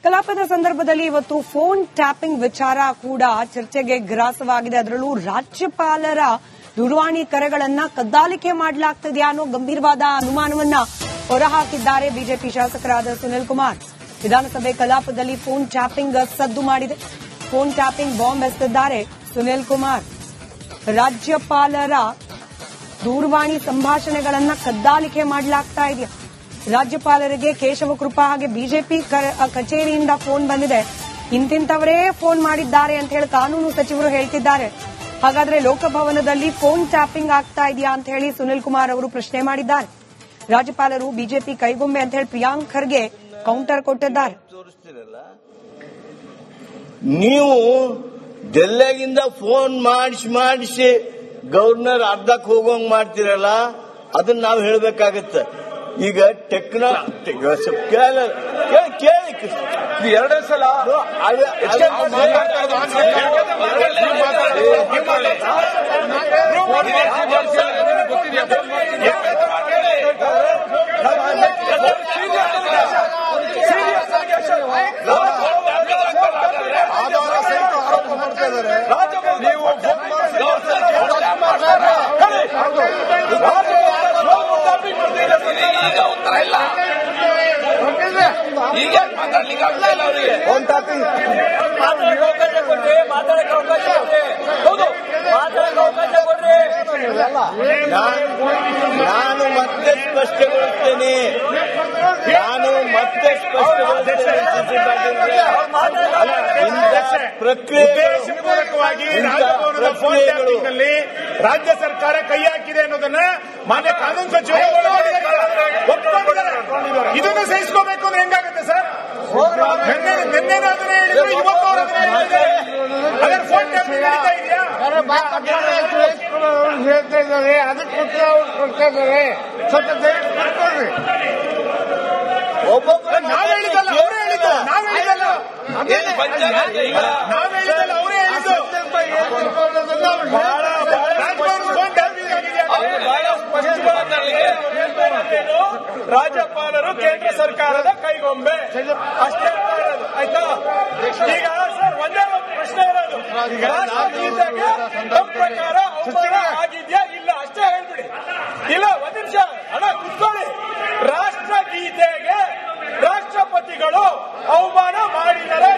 ಕಲಾಪದ ಸಂದರ್ಭದಲ್ಲಿ ಇವತ್ತು ಫೋನ್ ಟ್ಯಾಪಿಂಗ್ ವಿಚಾರ ಕೂಡ ಚರ್ಚೆಗೆ ಗ್ರಾಸವಾಗಿದೆ. ಅದರಲ್ಲೂ ರಾಜ್ಯಪಾಲರ ದೂರವಾಣಿ ಕರೆಗಳನ್ನ ಕದ್ದಾಲಿಕೆ ಮಾಡಲಾಗ್ತಿದೆಯಾ ಅನ್ನೋ ಗಂಭೀರವಾದ ಅನುಮಾನವನ್ನ ಹೊರಹಾಕಿದ್ದಾರೆ ಬಿಜೆಪಿ ಶಾಸಕರಾದ ಸುನಿಲ್ ಕುಮಾರ್. ವಿಧಾನಸಭೆ ಕಲಾಪದಲ್ಲಿ ಫೋನ್ ಟ್ಯಾಪಿಂಗ್ ಸದ್ದು ಮಾಡಿದೆ. ಫೋನ್ ಟ್ಯಾಪಿಂಗ್ ಬಾಂಬ್ ಎಸೆದಿದ್ದಾರೆ ಸುನಿಲ್ ಕುಮಾರ್. ರಾಜ್ಯಪಾಲರ ದೂರವಾಣಿ ಸಂಭಾಷಣೆಗಳನ್ನ ಕದ್ದಾಲಿಕೆ ಮಾಡಲಾಗ್ತಾ ಇದೆಯಾ? ರಾಜ್ಯಪಾಲರಿಗೆ ಕೇಶವ ಕೃಪಾ ಹಾಗೆ ಬಿಜೆಪಿ ಕಚೇರಿಯಿಂದ ಫೋನ್ ಬಂದಿದೆ. ಇಂತಿಂತವರೇ ಫೋನ್ ಮಾಡಿದ್ದಾರೆ ಅಂತ ಹೇಳಿ ಕಾನೂನು ಸಚಿವರು ಹೇಳ್ತಿದ್ದಾರೆ. ಹಾಗಾದ್ರೆ ಲೋಕಭವನದಲ್ಲಿ ಫೋನ್ ಟ್ಯಾಪಿಂಗ್ ಆಗ್ತಾ ಇದೆಯಾ ಅಂತ ಹೇಳಿ ಸುನಿಲ್ ಕುಮಾರ್ ಅವರು ಪ್ರಶ್ನೆ ಮಾಡಿದ್ದಾರೆ. ರಾಜ್ಯಪಾಲರು ಬಿಜೆಪಿ ಕೈಗೊಂಬೆ ಅಂತ ಹೇಳಿ ಪ್ರಿಯಾಂಕ್ ಖರ್ಗೆ ಕೌಂಟರ್ ಕೊಟ್ಟಿದ್ದಾರೆ. ನೀವು ಡೆಲ್ಲಿಗಿಂದ ಫೋನ್ ಮಾಡಿಸಿ ಗವರ್ನರ್ ಅರ್ಧಕ್ಕೆ ಹೋಗೋಂಗ್ ಮಾಡ್ತಿರಲ್ಲ, ಅದನ್ನ ನಾವು ಹೇಳಬೇಕಾಗತ್ತೆ. ಈಗ ಕೇಳಿ ಎರಡೇ ಸಲ ನಾನು ಮತ್ತೆ ಸ್ಪಷ್ಟಗೊಳಿಸ್ತೇನೆ. ಉದ್ದೇಶಪೂರ್ವಕವಾಗಿ ರಾಜಭವನದ ಫೋನ್ ಟ್ಯಾಪಿಂಗ್ನಲ್ಲಿ ರಾಜ್ಯ ಸರ್ಕಾರ ಕೈ ಹಾಕಿದೆ ಅನ್ನೋದನ್ನ ಮಾನ್ಯ ಕಾನೂನು ಸಚಿವರು ಒಪ್ಪಿಕೊಂಡಿದ್ದಾರೆ. ಇದನ್ನು ಸಹಿಸ್ಕೋಬೇಕು ಅಂದ್ರೆ ಹೆಂಗಾಗುತ್ತೆ ಸರ್? ನಿನ್ನೆ ಅದನ್ನ ಹೇಳಿದ್ರು, ಇವತ್ತು ಅವರು ಅದರ ಫೋನ್ ಟ್ಯಾಪಿಂಗ್ ನಡೀತಾ ಇದೆಯಾ? ಹೇಳ್ತಾ ಇದ್ದಾರೆ, ಅದಕ್ಕೆ ಉತ್ತರ ಅವ್ರು ಕೊಡ್ತಾ ಇದ್ದಾರೆ. ಸ್ವಲ್ಪ ದಯವಿಟ್ಟು ಕೊಡ್ಕೊಳ್ರಿ. ನಾವ್ ಹೇಳಿದ್ದಲ್ಲ, ಅವರೇ ಹೇಳಿದ್ದು. ನಾವ್ ಹೇಳಿದ್ದಲ್ಲ, ಅವರೇ ಹೇಳಿದ್ದು. ರಾಜ್ಯಪಾಲರು ಕೇಂದ್ರ ಸರ್ಕಾರದ ಕೈಗೊಂಬೆ ಅಷ್ಟೇ ಆಯ್ತಾ? ಈಗ ಸರ್ ಒಂದೇ ಒಂದು ಪ್ರಶ್ನೆ ಇರೋದು, ರಾಷ್ಟ್ರಗೀತೆಗೆ ನಮ್ಮ ಪ್ರಕಾರ ಅವಮಾನ ಆಗಿದ್ಯಾ ಇಲ್ಲ ಅಷ್ಟೇ ಹೇಳ್ಬಿಡಿ. ಇಲ್ಲ ಒಂದ್ ನಿಮಿಷ ಅಣ್ಣ ಕುತ್ಕೊಳ್ಳಿ. ರಾಷ್ಟ್ರಗೀತೆಗೆ ರಾಷ್ಟ್ರಪತಿಗಳು ಅವಮಾನ ಮಾಡಿದರೆ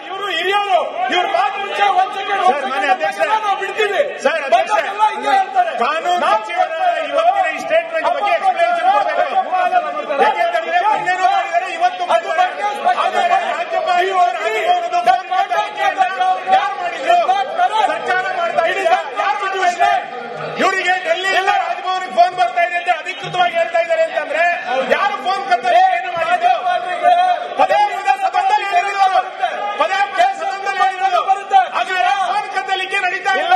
ಇವರು ಹಿರಿಯರು, ಇವ್ರ ಮಾತು ಮುಂಚೆ ಒಂದ್ ಸೆಕೆಂಡ್ ಬಿಡ್ತೀವಿ. ಕಾನೂನು ಸಚಿವರ ಇವತ್ತಿನ ಈ ಸ್ಟೇಟ್ಮೆಂಟ್ ಬಗ್ಗೆ ಎಕ್ಸ್ಪ್ಲೇಷನ್ ಕೊಡಬೇಕು. ಯಾಕೆಂದ್ರೆ ಮೊನ್ನೆನೂ ಮಾಡಿದರೆ ಇವತ್ತು ಸರ್ಕಾರ ಮಾಡ್ತಾ ಇದ್ದಾರೆ. ಇವರಿಗೆ ಡೆಲ್ಲಿಯಿಂದ ರಾಜಭವನಕ್ಕೆ ಫೋನ್ ಬರ್ತಾ ಇದೆ ಅಂತ ಅಧಿಕೃತವಾಗಿ ಹೇಳ್ತಾ ಇದ್ದಾರೆ ಅಂತಂದ್ರೆ ಯಾರು ಫೋನ್ ಕರ್ತವ್ಯ ಏನು ಮಾಡಿದ್ದು? ಪದೇ ಸದನದಲ್ಲಿ ಹೇಳಿರೋದು, ಆದರೆ ಫೋನ್ ಕದ್ದಲಿಕ್ಕೆ ನಡೀತಾ ಇಲ್ಲ.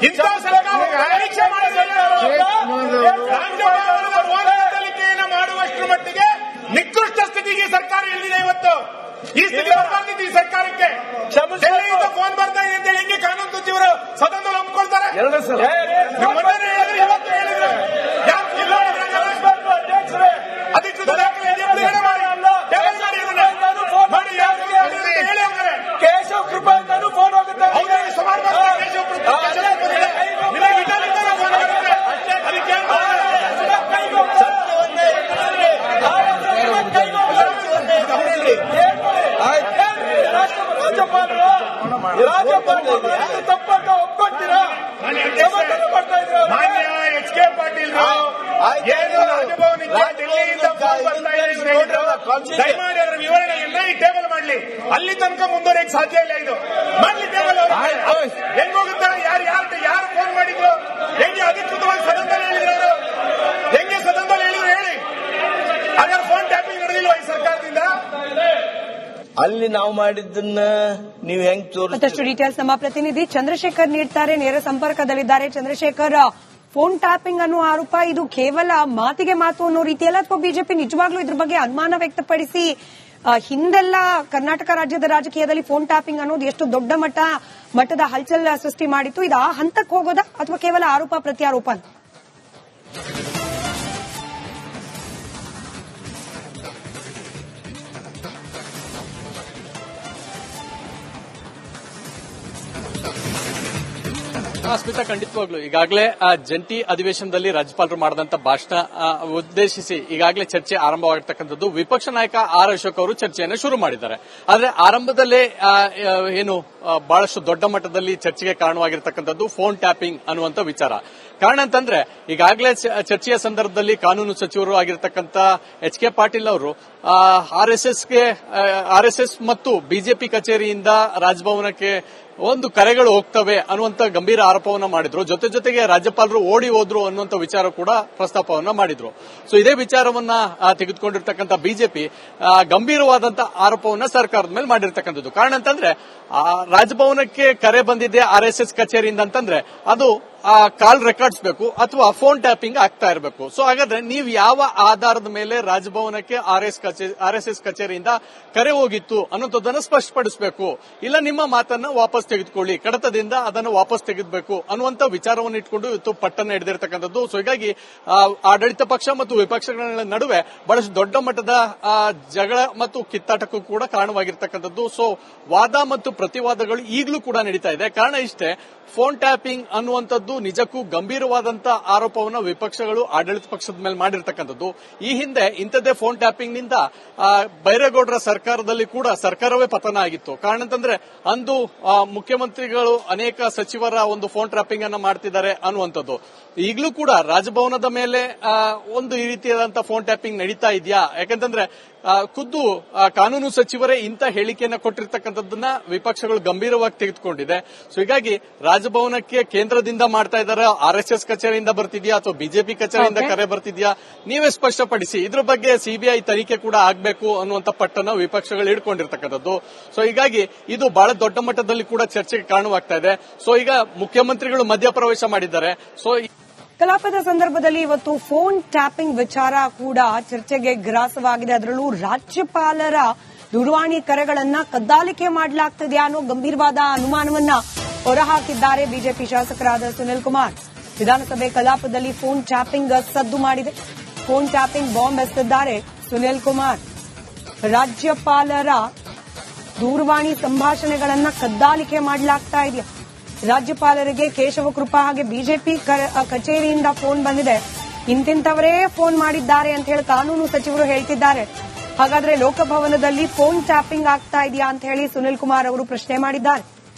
ಇಂಥ ಸರ್ಕಾರ ಪರೀಕ್ಷೆ ಫೋನ್ ಕದ್ದಲಿಕೆಯನ್ನು ಮಾಡುವಷ್ಟರ ಮಟ್ಟಿಗೆ ನಿಕೃಷ್ಟ ಸ್ಥಿತಿಗೆ ಸರ್ಕಾರ ಇಳಿದಿದೆ ಇವತ್ತು. ಈ ಸ್ಥಿತಿ ಬರ್ಬಾರ್ದಿತ್ತು ಈ ಸರ್ಕಾರಕ್ಕೆ. ಡೆಲ್ಲಿಯಿಂದ ಫೋನ್ ಬರ್ತಾ ಇದೆ ಅಂತ ಹೆಂಗೆ ಕಾನೂನು ಸಚಿವರು ಸದನದಲ್ಲಿ ಒಪ್ಕೊಳ್ತಾರೆ? ಮೊನ್ನೆ ಹೇಳಿದ್ರು, ಇವತ್ತು ಹೇಳಿದ್ರು. ಅಧಿಕೃತ ದಾಖಲೆ ಕೇಶವ ಕೃಪಾ ಅಂತಾನು ಫೋನ್ ಹೋಗುತ್ತೆ. ಸುಮಾರು ಕೇಶವ ಕೃಪಾ ರಾಜ್ಯಪಾಲರು ತಪ್ಪಂತ ಒಪ್ಕೊಂತೀರಾ? ಮಾನ್ಯ ಎಚ್ ಕೆ ಪಾಟೀಲ್ ಏನು ರಾಜಭವನಕ್ಕೆ ಡೆಲ್ಲಿಯಿಂದ ಫೋನ್ ಬರ್ತಾ ಇದೆ, ದಯಮಾಡಿ ಅದರ ವಿವರಣೆಯನ್ನ ಈ ಟೇಬಲ್ ಮಾಡಲಿ. ಅಲ್ಲಿ ತನಕ ಮುಂದುವರೆಯಕ್ಕೆ ಸಾಧ್ಯ ಇಲ್ಲ. ಇದು ಮಾಡ್ಲಿ ಟೇಬಲ್. ಹೆಂಗ್ ಹೋಗುತ್ತಾರೆ? ಯಾರು ಫೋನ್ ಮಾಡಿದ್ರು? ಹೆಂಗೆ ಅಧಿಕೃತವಾಗಿ ಸದನದಲ್ಲಿ ಹೇಳಿದ್ರು? ಹೆಂಗೆ ಸದನದಲ್ಲಿ ಹೇಳಿದ್ರು ಹೇಳಿ? ಅದರ ಫೋನ್ ಟ್ಯಾಪಿಂಗ್ ನಡೆದಿಲ್ವಾ ಈ ಸರ್ಕಾರದಿಂದ? ಅಲ್ಲಿ ನಾವು ಮಾಡಿದ್ದನ್ನ ನೀವು ಹೆಂಗ್ ಮತ್ತಷ್ಟು ಡೀಟೇಲ್ಸ್ ನಮ್ಮ ಪ್ರತಿನಿಧಿ ಚಂದ್ರಶೇಖರ್ ನೀಡ್ತಾರೆ. ನೇರ ಸಂಪರ್ಕದಲ್ಲಿದ್ದಾರೆ. ಚಂದ್ರಶೇಖರ್, ಫೋನ್ ಟ್ಯಾಪಿಂಗ್ ಅನ್ನೋ ಆರೋಪ ಇದು ಕೇವಲ ಮಾತಿಗೆ ಮಾತು ಅನ್ನೋ ರೀತಿಯಲ್ಲ, ಅಥವಾ ಬಿಜೆಪಿ ನಿಜವಾಗ್ಲೂ ಇದ್ರ ಬಗ್ಗೆ ಅನುಮಾನ ವ್ಯಕ್ತಪಡಿಸಿ ಹಿಂದೆಲ್ಲ ಕರ್ನಾಟಕ ರಾಜ್ಯದ ರಾಜಕೀಯದಲ್ಲಿ ಫೋನ್ ಟ್ಯಾಪಿಂಗ್ ಅನ್ನೋದು ಎಷ್ಟು ದೊಡ್ಡ ಮಟ್ಟದ ಹಲ್ಚಲ್ ಸೃಷ್ಟಿ ಮಾಡಿತ್ತು. ಇದು ಆ ಹಂತಕ್ಕೆ ಹೋಗೋದಾ ಅಥವಾ ಕೇವಲ ಆರೋಪ ಪ್ರತ್ಯಾರೋಪ? ಸ್ಮಿತಾ, ಖಂಡಿತವಾಗ್ಲು ಈಗಾಗಲೇ ಜಂಟಿ ಅಧಿವೇಶನದಲ್ಲಿ ರಾಜ್ಯಪಾಲರು ಮಾಡಿದಂತ ಭಾಷಣ ಉದ್ದೇಶಿಸಿ ಈಗಾಗಲೇ ಚರ್ಚೆ ಆರಂಭವಾಗಿರ್ತಕ್ಕಂಥದ್ದು. ವಿಪಕ್ಷ ನಾಯಕ ಆರ್ ಅಶೋಕ್ ಅವರು ಚರ್ಚೆಯನ್ನು ಶುರು ಮಾಡಿದ್ದಾರೆ. ಆದ್ರೆ ಆರಂಭದಲ್ಲೇ ಏನು ಬಹಳಷ್ಟು ದೊಡ್ಡ ಮಟ್ಟದಲ್ಲಿ ಚರ್ಚೆಗೆ ಕಾರಣವಾಗಿರ್ತಕ್ಕಂಥದ್ದು ಫೋನ್ ಟ್ಯಾಪಿಂಗ್ ಅನ್ನುವಂಥ ವಿಚಾರ. ಕಾರಣ ಅಂತಂದ್ರೆ ಈಗಾಗಲೇ ಚರ್ಚೆಯ ಸಂದರ್ಭದಲ್ಲಿ ಕಾನೂನು ಸಚಿವರು ಆಗಿರ್ತಕ್ಕಂಥ ಎಚ್ ಕೆ ಪಾಟೀಲ್ ಅವರು ಆರ್ಎಸ್ಎಸ್ ಮತ್ತು ಬಿಜೆಪಿ ಕಚೇರಿಯಿಂದ ರಾಜಭವನಕ್ಕೆ ಒಂದು ಕರೆಗಳು ಹೋಗ್ತವೆ ಅನ್ನುವಂತ ಗಂಭೀರ ಆರೋಪವನ್ನ ಮಾಡಿದ್ರು. ಜೊತೆಗೆ ರಾಜ್ಯಪಾಲರು ಓಡಿ ಹೋದ್ರು ಅನ್ನುವಂತ ವಿಚಾರ ಕೂಡ ಪ್ರಸ್ತಾಪವನ್ನ ಮಾಡಿದ್ರು. ಸೊ ಇದೇ ವಿಚಾರವನ್ನ ತೆಗೆದುಕೊಂಡಿರ್ತಕ್ಕಂಥ ಬಿಜೆಪಿ ಗಂಭೀರವಾದಂತ ಆರೋಪವನ್ನ ಸರ್ಕಾರದ ಮೇಲೆ ಮಾಡಿರ್ತಕ್ಕಂಥದ್ದು. ಕಾರಣ ಅಂತಂದ್ರೆ ರಾಜಭವನಕ್ಕೆ ಕರೆ ಬಂದಿದೆ ಆರ್ಎಸ್ಎಸ್ ಕಚೇರಿಯಿಂದ ಅಂತಂದ್ರೆ ಅದು ಕಾಲ್ ರೆಕಾರ್ಡ್ಸ್ ಬೇಕು ಅಥವಾ ಫೋನ್ ಟ್ಯಾಪಿಂಗ್ ಆಗ್ತಾ ಇರಬೇಕು. ಸೊ ಹಾಗಾದ್ರೆ ನೀವು ಯಾವ ಆಧಾರದ ಮೇಲೆ ರಾಜಭವನಕ್ಕೆ ಆರ್ಎಸ್ಎಸ್ ಕಚೇರಿಯಿಂದ ಕರೆ ಹೋಗಿತ್ತು ಅನ್ನೋದನ್ನ ಸ್ಪಷ್ಟಪಡಿಸಬೇಕು. ಇಲ್ಲ ನಿಮ್ಮ ಮಾತನ್ನ ವಾಪಸ್ ತೆಗೆದುಕೊಳ್ಳಿ, ಕಡತದಿಂದ ಅದನ್ನು ವಾಪಸ್ ತೆಗೆದಬೇಕು ಅನ್ನುವಂತ ವಿಚಾರವನ್ನು ಇಟ್ಕೊಂಡು ಇವತ್ತು ಪಟ್ಟನ್ನ ಹಿಡಿದಿರ್ತಕ್ಕಂಥದ್ದು. ಸೊ ಹೀಗಾಗಿ ಆಡಳಿತ ಪಕ್ಷ ಮತ್ತು ವಿಪಕ್ಷಗಳ ನಡುವೆ ಬಹಳಷ್ಟು ದೊಡ್ಡ ಮಟ್ಟದ ಜಗಳ ಮತ್ತು ಕಿತ್ತಾಟಕ್ಕೂ ಕೂಡ ಕಾರಣವಾಗಿರ್ತಕ್ಕಂಥದ್ದು. ಸೊ ವಾದ ಮತ್ತು ಪ್ರತಿವಾದಗಳು ಈಗಲೂ ಕೂಡ ನಡೀತಾ ಇದೆ. ಕಾರಣ ಇಷ್ಟೇ, ಫೋನ್ ಟ್ಯಾಪಿಂಗ್ ಅನ್ನುವಂಥದ್ದು ನಿಜಕ್ಕೂ ಗಂಭೀರವಾದಂತಹ ಆರೋಪವನ್ನು ವಿಪಕ್ಷಗಳು ಆಡಳಿತ ಪಕ್ಷದ ಮೇಲೆ ಮಾಡಿರ್ತಕ್ಕಂಥದ್ದು. ಈ ಹಿಂದೆ ಇಂಥದ್ದೇ ಫೋನ್ ಟ್ಯಾಪಿಂಗ್ ನಿಂದ ಬೈರೇಗೌಡರ ಸರ್ಕಾರದಲ್ಲಿ ಕೂಡ ಸರ್ಕಾರವೇ ಪತನ ಆಗಿತ್ತು. ಕಾರಣ ಅಂತಂದ್ರೆ ಅಂದು ಮುಖ್ಯಮಂತ್ರಿಗಳು ಅನೇಕ ಸಚಿವರ ಒಂದು ಫೋನ್ ಟ್ಯಾಪಿಂಗ್ ಅನ್ನ ಮಾಡ್ತಿದ್ದಾರೆ ಅನ್ನುವಂಥದ್ದು. ಈಗಲೂ ಕೂಡ ರಾಜಭವನದ ಮೇಲೆ ಒಂದು ಈ ರೀತಿಯಾದಂತಹ ಫೋನ್ ಟ್ಯಾಪಿಂಗ್ ನಡೀತಾ ಇದೆಯಾ? ಯಾಕಂತಂದ್ರೆ ಖುದ್ದು ಕಾನೂನು ಸಚಿವರೇ ಇಂಥ ಹೇಳಿಕೆಯನ್ನ ಕೊಟ್ಟಿರ್ತಕ್ಕಂಥದ್ದನ್ನ ವಿಪಕ್ಷಗಳು ಗಂಭೀರವಾಗಿ ತೆಗೆದುಕೊಂಡಿದೆ. ಸೊ ಹೀಗಾಗಿ ರಾಜಭವನಕ್ಕೆ ಕೇಂದ್ರದಿಂದ ಮಾಡ್ತಾ ಇದ್ದಾರೆ, ಆರ್ಎಸ್ಎಸ್ ಕಚೇರಿಯಿಂದ ಬರ್ತಿದ್ಯಾ ಅಥವಾ ಬಿಜೆಪಿ ಕಚೇರಿಯಿಂದ ಕರೆ ಬರ್ತಿದ್ಯಾ, ನೀವೇ ಸ್ಪಷ್ಟಪಡಿಸಿ. ಇದ್ರ ಬಗ್ಗೆ ಸಿಬಿಐ ತನಿಖೆ ಕೂಡ ಆಗಬೇಕು ಅನ್ನುವಂಥ ಪಟ್ಟನ್ನ ವಿಪಕ್ಷಗಳು ಹಿಡ್ಕೊಂಡಿರ್ತಕ್ಕಂಥದ್ದು. ಸೊ ಹೀಗಾಗಿ ಇದು ಬಹಳ ದೊಡ್ಡ ಮಟ್ಟದಲ್ಲಿ ಕೂಡ ಚರ್ಚೆಗೆ ಕಾರಣವಾಗ್ತಾ ಇದೆ. ಸೊ ಈಗ ಮುಖ್ಯಮಂತ್ರಿಗಳು ಮಧ್ಯಪ್ರವೇಶ ಮಾಡಿದ್ದಾರೆ. ಸೊ ಕಲಾಪದ ಸಂದರ್ಭದಲ್ಲಿ ಇವತ್ತು ಫೋನ್ ಟ್ಯಾಪಿಂಗ್ ವಿಚಾರ ಕೂಡ ಚರ್ಚೆಗೆ ಗ್ರಾಸವಾಗಿದೆ. ಅದರಲ್ಲೂ ರಾಜ್ಯಪಾಲರ ದೂರವಾಣಿ ಕರೆಗಳನ್ನ ಕದ್ದಾಲಿಕೆ ಮಾಡಲಾಗ್ತಿದೆ ಅನ್ನೋ ಗಂಭೀರವಾದ ಅನುಮಾನವನ್ನ ಹೊರಹಾಕಿದ್ದಾರೆ ಬಿಜೆಪಿ ಶಾಸಕರಾದ ಸುನಿಲ್ ಕುಮಾರ್. ವಿಧಾನಸಭೆ ಕಲಾಪದಲ್ಲಿ ಫೋನ್ ಟ್ಯಾಪಿಂಗ್ ಸದ್ದು ಮಾಡಿದೆ. ಫೋನ್ ಟ್ಯಾಪಿಂಗ್ ಬಾಂಬ್ ಎಸೆದಿದ್ದಾರೆ ಸುನಿಲ್ ಕುಮಾರ್. ರಾಜ್ಯಪಾಲರ ದೂರವಾಣಿ ಸಂಭಾಷಣೆಗಳನ್ನ ಕದ್ದಾಲಿಕೆ ಮಾಡಲಾಗ್ತಾ ಇದೆಯಾ? ರಾಜ್ಯಪಾಲರಿಗೆ ಕೇಶವ ಕೃಪಾ ಹಾಗೆ ಬಿಜೆಪಿ ಕಚೇರಿಯಿಂದ ಫೋನ್ ಬಂದಿದೆ. ಇಂತಿಂತವರೇ ಫೋನ್ ಮಾಡಿದ್ದಾರೆ ಅಂತ ಹೇಳಿ ಕಾನೂನು ಸಚಿವರು ಹೇಳ್ತಿದ್ದಾರೆ. ಹಾಗಾದ್ರೆ ಲೋಕಭವನದಲ್ಲಿ ಫೋನ್ ಟ್ಯಾಪಿಂಗ್ ಆಗ್ತಾ ಇದೆಯಾ ಅಂತ ಹೇಳಿ ಸುನಿಲ್ ಕುಮಾರ್ ಅವರು ಪ್ರಶ್ನೆ ಮಾಡಿದ್ದಾರೆ.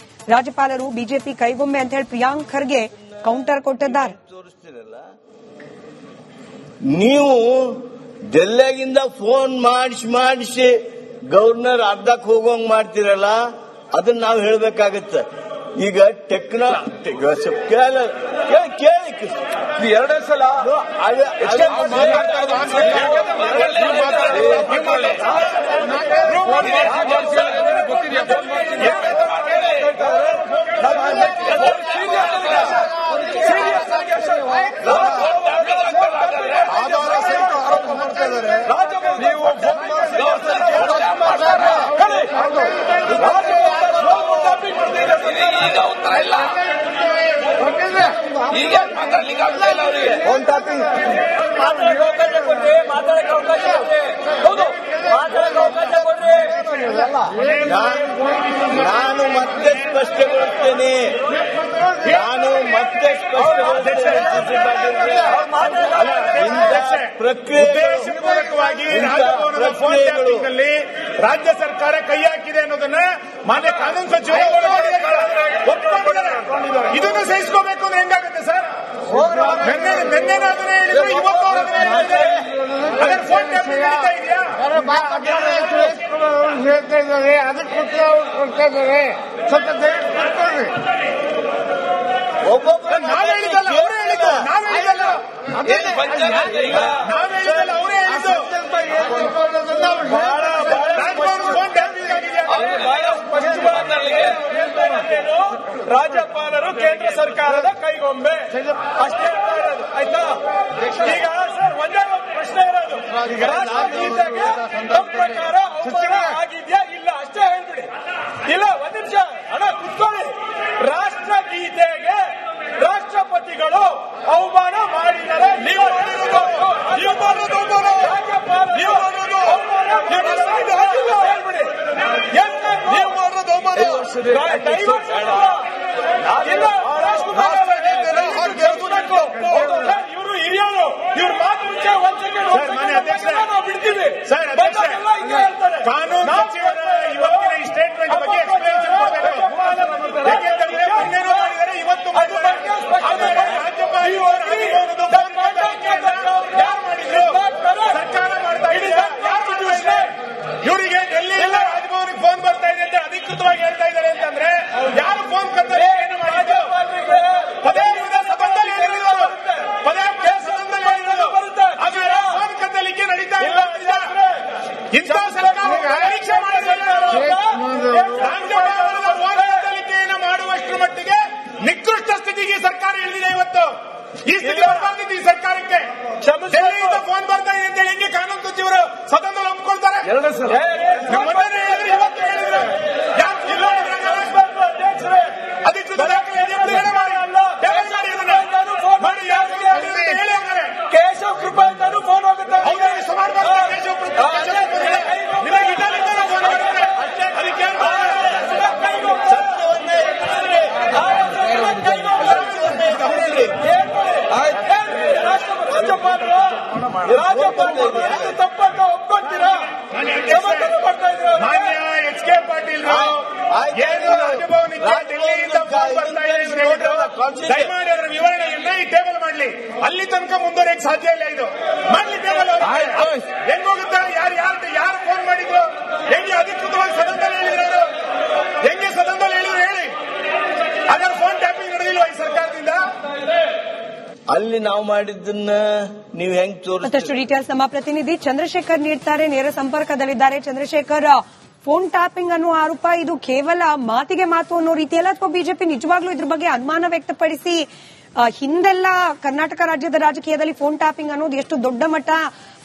ರಾಜ್ಯಪಾಲರು ಬಿಜೆಪಿ ಕೈಗೊಂಬೆ ಅಂತ ಹೇಳಿ ಪ್ರಿಯಾಂಕ್ ಖರ್ಗೆ ಕೌಂಟರ್ ಕೊಟ್ಟಿದ್ದಾರೆ. ನೀವು ಡೆಲ್ಲಿಗಿಂದ ಫೋನ್ ಮಾಡಿಸಿ ಗವರ್ನರ್ ಅರ್ಧಕ್ಕೆ ಹೋಗೋಂಗ್ ಮಾಡ್ತಿರಲ್ಲ, ಅದನ್ನ ನಾವು ಹೇಳಬೇಕಾಗತ್ತೆ. ಈಗ ಕೇಳಿ ಎರಡೇ ಸಲ ನಾನು ಮತ್ತೆ ಸ್ಪಷ್ಟಗೊಳಿಸ್ತೇನೆ. ಉದ್ದೇಶಪೂರ್ವಕವಾಗಿ ರಾಜಭವನದ ಫೋನ್ ಟ್ಯಾಪಿಂಗ್ನಲ್ಲಿ ರಾಜ್ಯ ಸರ್ಕಾರ ಕೈ ಹಾಕಿದೆ ಅನ್ನೋದನ್ನ ಮಾನ್ಯ ಕಾನೂನು ಸಚಿವರು ಒಪ್ಪಿಕೊಂಡಿದ್ದಾರೆ. ಇದನ್ನು ಸಹಿಸ್ಕೋಬೇಕು ಅಂದ್ರೆ ಹೆಂಗಾಗುತ್ತೆ ಸರ್? ನಿನ್ನೆನಾದ್ರೆ ಹೇಳಿದ್ರು, ಇವತ್ತು ಅದರ ಫೋನ್ ಟ್ಯಾಪಿಂಗ್ ನಡೀತಾ ಇದೆಯಾ? ಹೇಳ್ತಾ ಇದ್ದಾರೆ, ಅದಕ್ಕೆ ಕೊಡ್ತಾ ಇದ್ದಾರೆ. ಸ್ವಲ್ಪ ದಯವಿಟ್ಟು ಕೊಡ್ತಾರೆ. ನಾವ್ ಹೇಳಿದಲ್ಲ, ಅವರೇ ಹೇಳಿದ್ದು. ನಾವ್ ಹೇಳಿದಲ್ಲ, ಅವರೇ ಹೇಳಿದ್ದು. ಫೋನ್ ಟ್ಯಾಪಿಂಗ್ ಆಗಿದೆಯಾ? ರಾಜ್ಯಪಾಲರು ಕೇಂದ್ರ ಸರ್ಕಾರದ ಕೈಗೊಂಬೆ ಅಷ್ಟೇ ಆಯ್ತಾ? ಈಗ ಸರ್ ಒಂದೇ ಒಂದು ಪ್ರಶ್ನೆ ಇರೋದು, ಈಗ ರಾಷ್ಟ್ರಗೀತೆಗೆ ನಮ್ಮ ಪ್ರಕಾರ ಆಗಿದ್ಯಾ ಇಲ್ಲ ಅಷ್ಟೇ ಹೇಳ್ಬಿಡಿ. ಇಲ್ಲ ಒಂದ್ ನಿಮಿಷ ಅಣ್ಣ ಕುತ್ಕೊಳ್ಳಿ. ರಾಷ್ಟ್ರಗೀತೆಗೆ ರಾಷ್ಟ್ರಪತಿಗಳು ಅವಮಾನ ಮಾಡಿದ್ದಾರೆ. ನೀವು ಇವರು ಹಿರಿಯರು, ಇವ್ರ ಮಾತು ಮುಂಚೆ ಒಂದ್ ಸೆಕೆಂಡ್ ಬಿಡ್ತೀವಿ. ಕಾನೂನು ಸಚಿವರ ಇವತ್ತಿನ ಈ ಸ್ಟೇಟ್ಮೆಂಟ್ ಬಗ್ಗೆ ಎಕ್ಸ್ಪ್ಲೇಷನ್ ಕೊಡಬೇಕು. ಯಾಕೆಂದ್ರೆ ಮೊನ್ನೆನೂ ಮಾಡಿದರೆ ಇವತ್ತು ಸರ್ಕಾರ ಮಾಡ್ತಾ ಇದೆ. ಇವರಿಗೆ ಡೆಲ್ಲಿಯಿಂದ ರಾಜಭವನಕ್ಕೆ ಫೋನ್ ಬರ್ತಾ ಇದೆ ಅಂತ ಅಧಿಕೃತವಾಗಿ ಹೇಳ್ತಾ ಇದ್ದಾರೆ ಅಂತಂದ್ರೆ ಯಾರು ಫೋನ್ ಕರ್ತಾರೆ? ಏನು ಮಾಡಿದ್ರು? ಪದೇ ಸದನದಲ್ಲಿ ಹೇಳಿರೋದು, ಪದೇ ಸದನದಲ್ಲಿ ಹೇಳಿರೋದು. ಆದರೆ ಫೋನ್ ಕದ್ದಲಿಕ್ಕೆ ನಡೀತಾ ಇಲ್ಲ. ಇಂಥ ಸರ್ಕಾರ ಪರೀಕ್ಷೆ ಕದ್ದಲಿಕೆಯನ್ನು ಮಾಡುವಷ್ಟರ ಮಟ್ಟಿಗೆ ನಿಕೃಷ್ಟ ಸ್ಥಿತಿಗೆ ಸರ್ಕಾರ ಇಳಿದಿದೆ ಇವತ್ತು. ಈ ಸ್ಥಿತಿ ಬರಬಾರ್ದಿತ್ತು ಈ ಸರ್ಕಾರಕ್ಕೆ. ಡೆಲ್ಲಿಯಿಂದ ಫೋನ್ ಬರ್ತಾ ಇದೆ ಅಂತ ಹೇಳಿ ಕಾನೂನು ಸಚಿವರು ಸದನದಲ್ಲಿ ಒಪ್ಕೊಳ್ತಾರೆ. ಮೊನ್ನೆ ಹೇಳಿದ್ರು, ಇವತ್ತು ಹೇಳಿದ್ರು. ಅಧಿಕೃತ ದಾಖಲೆ ಕೇಶವ್ ಕೃಪಾ ಅಂತಾನು ಫೋನ್ ಹೋಗುತ್ತೆ. ಸುಮಾರು ಕೇಶವ್ ಕೃಪಾ ನಿಮಗೆ ಇಟಲಿಂದ ಫೋನ್ ಬರುತ್ತೆ. ಅದಕ್ಕೆ ರಾಜ್ಯಪಾಲರು ತಪ್ಪನ್ನು ಒಪ್ಕೊಂತೀರಾ? ಮಾನ್ಯ ಎಚ್ ಕೆ ಪಾಟೀಲ್ ಏನು ರಾಜಭವನಕ್ಕೆ ಡೆಲ್ಲಿಯಿಂದ ಫೋನ್ ಬರ್ತಾ ಇದೆ, ದಯಮಾಡಿ ಅದರ ವಿವರಣೆಯನ್ನ ಈ ಟೇಬಲ್ ಮಾಡಲಿ. ಅಲ್ಲಿ ತನಕ ಮುಂದುವರೆಯಕ್ಕೆ ಸಾಧ್ಯ ಇಲ್ಲ. ಇದು ಮಾಡ್ಲಿ ಟೇಬಲ್. ಹೆಂಗೋಗುತ್ತೆ? ಯಾರು ಫೋನ್ ಮಾಡಿದ್ರು? ಹೆಂಗೆ ಅಧಿಕೃತವಾಗಿ ಸದನದಲ್ಲಿ ಹೇಳಿದ್ರು? ಹೆಂಗೆ ಸದನದಲ್ಲಿ ಹೇಳಿದ್ರು ಹೇಳಿ? ಅದರ ಫೋನ್ ಟ್ಯಾಪಿಂಗ್ ನಡೆದಿಲ್ವಾ ಈ ಸರ್ಕಾರದಿಂದ? ಅಲ್ಲಿ ನಾವು ಮಾಡಿದ್ದನ್ನ ನೀವು ಹೆಂಗ್ ಮತ್ತಷ್ಟು ಡೀಟೇಲ್ಸ್ ನಮ್ಮ ಪ್ರತಿನಿಧಿ ಚಂದ್ರಶೇಖರ್ ನೀಡ್ತಾರೆ. ನೇರ ಸಂಪರ್ಕದಲ್ಲಿದ್ದಾರೆ. ಚಂದ್ರಶೇಖರ್, ಫೋನ್ ಟ್ಯಾಪಿಂಗ್ ಅನ್ನೋ ಆರೋಪ ಇದು ಕೇವಲ ಮಾತಿಗೆ ಮಾತು ಅನ್ನೋ ರೀತಿಯಲ್ಲ, ಅಥವಾ ಬಿಜೆಪಿ ನಿಜವಾಗ್ಲೂ ಇದ್ರ ಬಗ್ಗೆ ಅನುಮಾನ ವ್ಯಕ್ತಪಡಿಸಿ ಹಿಂದೆಲ್ಲ ಕರ್ನಾಟಕ ರಾಜ್ಯದ ರಾಜಕೀಯದಲ್ಲಿ ಫೋನ್ ಟ್ಯಾಪಿಂಗ್ ಅನ್ನೋದು ಎಷ್ಟು ದೊಡ್ಡ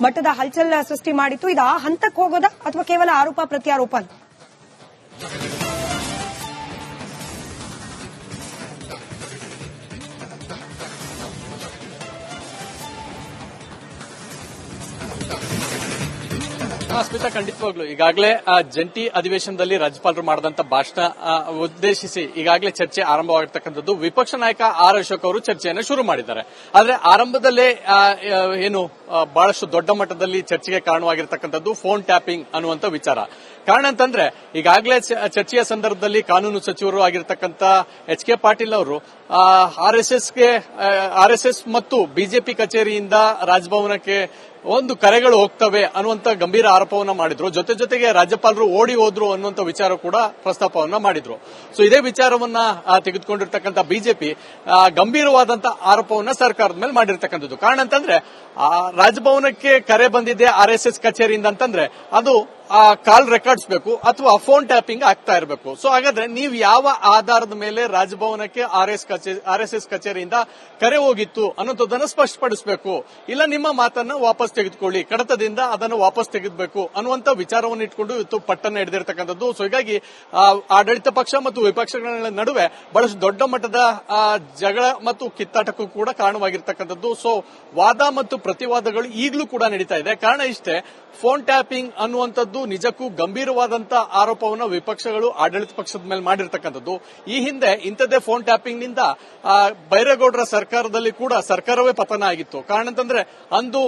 ಮಟ್ಟದ ಹಲ್ಚಲ್ ಸೃಷ್ಟಿ ಮಾಡಿತ್ತು, ಇದು ಆ ಹಂತಕ್ಕೆ ಹೋಗೋದಾ ಅಥವಾ ಕೇವಲ ಆರೋಪ ಪ್ರತ್ಯಾರೋಪ? ಸ್ಮಿತಾ, ಖಂಡಿತವಾಗ್ಲು ಈಗಾಗಲೇ ಜಂಟಿ ಅಧಿವೇಶನದಲ್ಲಿ ರಾಜ್ಯಪಾಲರು ಮಾಡಿದಂತ ಭಾಷಣ ಉದ್ದೇಶಿಸಿ ಈಗಾಗಲೇ ಚರ್ಚೆ ಆರಂಭವಾಗಿರ್ತಕ್ಕಂಥದ್ದು. ವಿಪಕ್ಷ ನಾಯಕ ಆರ್ ಅಶೋಕ್ ಅವರು ಚರ್ಚೆಯನ್ನು ಶುರು ಮಾಡಿದ್ದಾರೆ. ಆದ್ರೆ ಆರಂಭದಲ್ಲೇ ಏನು ಬಹಳಷ್ಟು ದೊಡ್ಡ ಮಟ್ಟದಲ್ಲಿ ಚರ್ಚೆಗೆ ಕಾರಣವಾಗಿರ್ತಕ್ಕಂಥದ್ದು ಫೋನ್ ಟ್ಯಾಪಿಂಗ್ ಅನ್ನುವಂಥ ವಿಚಾರ. ಕಾರಣ ಅಂತಂದ್ರೆ ಈಗಾಗಲೇ ಚರ್ಚೆಯ ಸಂದರ್ಭದಲ್ಲಿ ಕಾನೂನು ಸಚಿವರು ಆಗಿರ್ತಕ್ಕಂಥ ಎಚ್ ಕೆ ಪಾಟೀಲ್ ಅವರು ಆರ್ಎಸ್ಎಸ್ ಮತ್ತು ಬಿಜೆಪಿ ಕಚೇರಿಯಿಂದ ರಾಜಭವನಕ್ಕೆ ಒಂದು ಕರೆಗಳು ಹೋಗ್ತವೆ ಅನ್ನುವಂತ ಗಂಭೀರ ಆರೋಪವನ್ನ ಮಾಡಿದ್ರು. ಜೊತೆಗೆ ರಾಜ್ಯಪಾಲರು ಓಡಿ ಹೋದ್ರು ಅನ್ನುವಂತ ವಿಚಾರ ಕೂಡ ಪ್ರಸ್ತಾಪವನ್ನ ಮಾಡಿದ್ರು. ಸೊ ಇದೇ ವಿಚಾರವನ್ನ ತೆಗೆದುಕೊಂಡಿರ್ತಕ್ಕಂಥ ಬಿಜೆಪಿ ಗಂಭೀರವಾದಂತ ಆರೋಪವನ್ನ ಸರ್ಕಾರದ ಮೇಲೆ ಮಾಡಿರ್ತಕ್ಕಂಥದ್ದು. ಕಾರಣ ಅಂತಂದ್ರೆ ರಾಜಭವನಕ್ಕೆ ಕರೆ ಬಂದಿದೆ ಆರ್ಎಸ್ಎಸ್ ಕಚೇರಿಯಿಂದ ಅಂತಂದ್ರೆ ಅದು ಕಾಲ್ ರೆಕಾರ್ಡ್ಸ್ ಬೇಕು ಅಥವಾ ಫೋನ್ ಟ್ಯಾಪಿಂಗ್ ಆಗ್ತಾ ಇರಬೇಕು. ಸೊ ಹಾಗಾದ್ರೆ ನೀವು ಯಾವ ಆಧಾರದ ಮೇಲೆ ರಾಜಭವನಕ್ಕೆ ಆರ್ಎಸ್ಎಸ್ ಕಚೇರಿಯಿಂದ ಕರೆ ಹೋಗಿತ್ತು ಅನ್ನೋದನ್ನ ಸ್ಪಷ್ಟಪಡಿಸಬೇಕು. ಇಲ್ಲ ನಿಮ್ಮ ಮಾತನ್ನ ವಾಪಸ್ ತೆಗೆದುಕೊಳ್ಳಿ, ಕಡತದಿಂದ ಅದನ್ನು ವಾಪಸ್ ತೆಗೆದಬೇಕು ಅನ್ನುವಂತ ವಿಚಾರವನ್ನು ಇಟ್ಕೊಂಡು ಇವತ್ತು ಪಟ್ಟನ್ನ ಹಿಡಿದಿರ್ತಕ್ಕಂಥದ್ದು. ಸೊ ಹೀಗಾಗಿ ಆಡಳಿತ ಪಕ್ಷ ಮತ್ತು ವಿಪಕ್ಷಗಳ ನಡುವೆ ಬಹಳಷ್ಟು ದೊಡ್ಡ ಮಟ್ಟದ ಜಗಳ ಮತ್ತು ಕಿತ್ತಾಟಕ್ಕೂ ಕೂಡ ಕಾರಣವಾಗಿರ್ತಕ್ಕಂಥದ್ದು. ಸೊ ವಾದ ಮತ್ತು ಪ್ರತಿವಾದಗಳು ಈಗಲೂ ಕೂಡ ನಡೀತಾ ಇದೆ. ಕಾರಣ ಇಷ್ಟೇ, ಫೋನ್ ಟ್ಯಾಪಿಂಗ್ ಅನ್ನುವಂಥದ್ದು ನಿಜಕ್ಕೂ ಗಂಭೀರವಾದಂತಹ ಆರೋಪವನ್ನು ವಿಪಕ್ಷಗಳು ಆಡಳಿತ ಪಕ್ಷದ ಮೇಲೆ ಮಾಡಿರ್ತಕ್ಕಂಥದ್ದು. ಈ ಹಿಂದೆ ಇಂಥದ್ದೇ ಫೋನ್ ಟ್ಯಾಪಿಂಗ್ ನಿಂದ ಬೈರೇಗೌಡರ ಸರ್ಕಾರದಲ್ಲಿ ಕೂಡ ಸರ್ಕಾರವೇ ಪತನ ಆಗಿತ್ತು. ಕಾರಣ ಅಂತಂದ್ರೆ ಅಂದು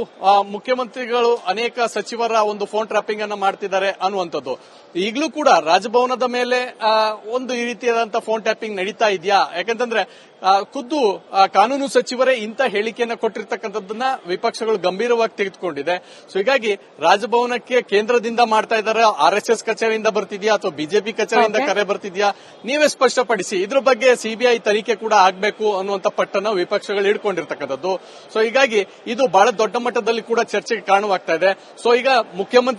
ಮುಖ್ಯಮಂತ್ರಿಗಳು ಅನೇಕ ಸಚಿವರ ಒಂದು ಫೋನ್ ಟ್ಯಾಪಿಂಗ್ ಅನ್ನ ಮಾಡ್ತಿದ್ದಾರೆ ಅನ್ನುವಂಥದ್ದು. ಈಗಲೂ ಕೂಡ ರಾಜಭವನದ ಮೇಲೆ ಒಂದು ಈ ರೀತಿಯಾದಂತಹ ಫೋನ್ ಟ್ಯಾಪಿಂಗ್ ನಡೀತಾ ಇದೆಯಾ? ಯಾಕಂತಂದ್ರೆ ಖುದ್ದು ಕಾನೂನು ಸಚಿವರೇ ಇಂಥ ಹೇಳಿಕೆಯನ್ನ ಕೊಟ್ಟಿರ್ತಕ್ಕಂಥದ್ದನ್ನ ವಿಪಕ್ಷಗಳು ಗಂಭೀರವಾಗಿ ತೆಗೆದುಕೊಂಡಿದೆ. ಸೊ ಹೀಗಾಗಿ ರಾಜಭವನಕ್ಕೆ ಕೇಂದ್ರದಿಂದ ಮಾಡ್ತಾ ಇದ್ದಾರೆ, ಆರ್ಎಸ್ಎಸ್ ಕಚೇರಿಯಿಂದ ಬರ್ತಿದ್ಯಾ ಅಥವಾ ಬಿಜೆಪಿ ಕಚೇರಿಯಿಂದ ಕರೆ ಬರ್ತಿದ್ಯಾ, ನೀವೇ ಸ್ಪಷ್ಟಪಡಿಸಿ. ಇದ್ರ ಬಗ್ಗೆ ಸಿಬಿಐ ತನಿಖೆ ಕೂಡ ಆಗಬೇಕು ಅನ್ನುವಂಥ ಪಟ್ಟನ್ನು ವಿಪಕ್ಷಗಳು ಹಿಡ್ಕೊಂಡಿರ್ತಕ್ಕಂಥದ್ದು. ಸೊ ಹೀಗಾಗಿ ಇದು ಬಹಳ ದೊಡ್ಡ ಮಟ್ಟದಲ್ಲಿ ಕೂಡ ಚರ್ಚೆಗೆ ಕಾರಣವಾಗ್ತಾ ಇದೆ. ಸೊ ಈಗ ಮುಖ್ಯಮಂತ್ರಿ